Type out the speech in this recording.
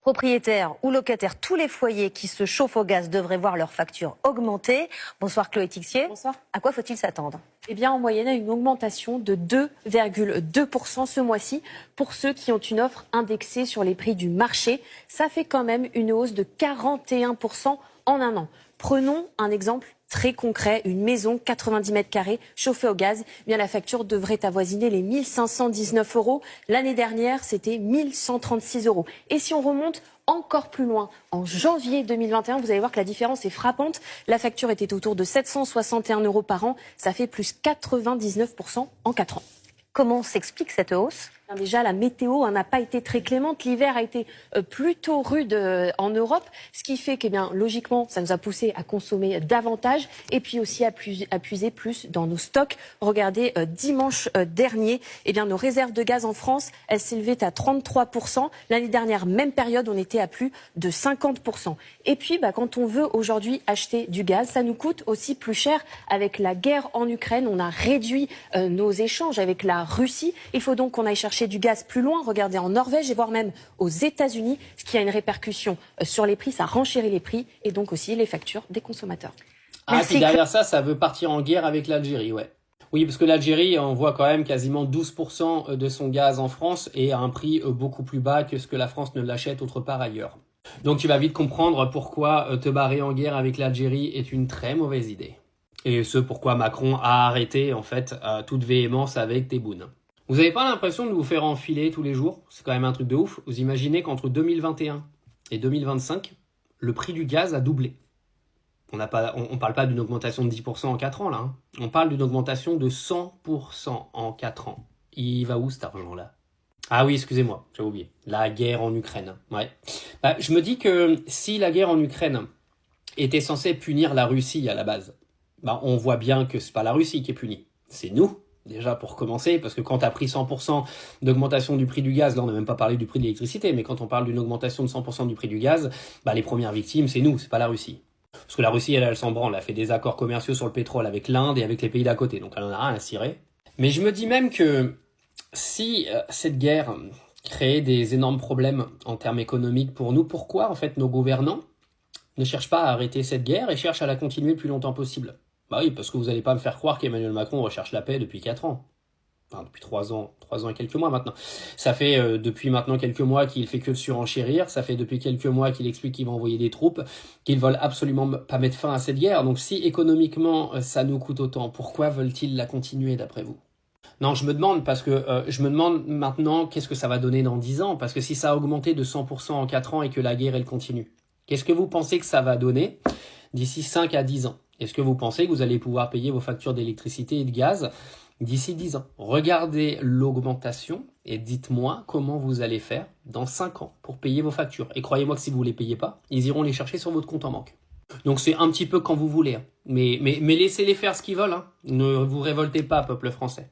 Propriétaires ou locataires, tous les foyers qui se chauffent au gaz devraient voir leur facture augmenter. Bonsoir Chloé Tixier. Bonsoir. À quoi faut-il s'attendre? Eh bien, en moyenne, à une augmentation de 2,2% ce mois-ci pour ceux qui ont une offre indexée sur les prix du marché. Ça fait quand même une hausse de 41% en un an. Prenons un exemple très concret, une maison 90 mètres carrés chauffée au gaz. Eh bien, la facture devrait avoisiner les 1 519 €. L'année dernière, c'était 1 136 €. Et si on remonte encore plus loin, en janvier 2021, vous allez voir que la différence est frappante. La facture était autour de 761 € par an. Ça fait plus 99% en 4 ans. Comment s'explique cette hausse? Déjà, la météo n'a pas été très clémente. L'hiver a été plutôt rude en Europe, ce qui fait que, logiquement, ça nous a poussé à consommer davantage et puis aussi à puiser plus dans nos stocks. Regardez, dimanche dernier, nos réserves de gaz en France, elles s'élevaient à 33%. L'année dernière, même période, on était à plus de 50%. Et puis, quand on veut aujourd'hui acheter du gaz, ça nous coûte aussi plus cher. Avec la guerre en Ukraine, on a réduit nos échanges avec la Russie. Il faut donc qu'on aille chercher du gaz plus loin, regardez en Norvège et voire même aux États-Unis, ce qui a une répercussion sur les prix, ça renchérit les prix et donc aussi les factures des consommateurs. Ah, puis derrière ça veut partir en guerre avec l'Algérie, ouais. Oui, parce que l'Algérie envoie quand même quasiment 12% de son gaz en France et à un prix beaucoup plus bas que ce que la France ne l'achète autre part ailleurs. Donc tu vas vite comprendre pourquoi te barrer en guerre avec l'Algérie est une très mauvaise idée. Et ce pourquoi Macron a arrêté en fait toute véhémence avec Tebboune. Vous n'avez pas l'impression de vous faire enfiler tous les jours? C'est quand même un truc de ouf. Vous imaginez qu'entre 2021 et 2025, le prix du gaz a doublé. On parle pas d'une augmentation de 10% en 4 ans là. Hein. On parle d'une augmentation de 100% en 4 ans. Il va où cet argent-là? Ah oui, excusez-moi, j'ai oublié. La guerre en Ukraine. Ouais. Je me dis que si la guerre en Ukraine était censée punir la Russie à la base, on voit bien que c'est pas la Russie qui est punie. C'est nous. Déjà pour commencer, parce que quand tu as pris 100% d'augmentation du prix du gaz, là on n'a même pas parlé du prix de l'électricité, mais quand on parle d'une augmentation de 100% du prix du gaz, les premières victimes c'est nous, c'est pas la Russie. Parce que la Russie elle s'en branle, elle a fait des accords commerciaux sur le pétrole avec l'Inde et avec les pays d'à côté, donc elle en a rien à cirer. Mais je me dis même que si cette guerre crée des énormes problèmes en termes économiques pour nous, pourquoi en fait nos gouvernants ne cherchent pas à arrêter cette guerre et cherchent à la continuer le plus longtemps possible? Oui, parce que vous n'allez pas me faire croire qu'Emmanuel Macron recherche la paix depuis 4 ans. Enfin, depuis 3 ans et quelques mois maintenant. Ça fait depuis maintenant quelques mois qu'il fait que de surenchérir. Ça fait depuis quelques mois qu'il explique qu'il va envoyer des troupes, qu'ils veulent absolument pas mettre fin à cette guerre. Donc si économiquement ça nous coûte autant, pourquoi veulent-ils la continuer d'après vous? Non, je me demande maintenant qu'est-ce que ça va donner dans 10 ans. Parce que si ça a augmenté de 100% en 4 ans et que la guerre elle continue, qu'est-ce que vous pensez que ça va donner d'ici 5 à 10 ans? Est-ce que vous pensez que vous allez pouvoir payer vos factures d'électricité et de gaz d'ici 10 ans? Regardez l'augmentation et dites-moi comment vous allez faire dans 5 ans pour payer vos factures. Et croyez-moi que si vous ne les payez pas, ils iront les chercher sur votre compte en banque. Donc c'est un petit peu quand vous voulez. Hein. Mais laissez-les faire ce qu'ils veulent. Hein. Ne vous révoltez pas, peuple français.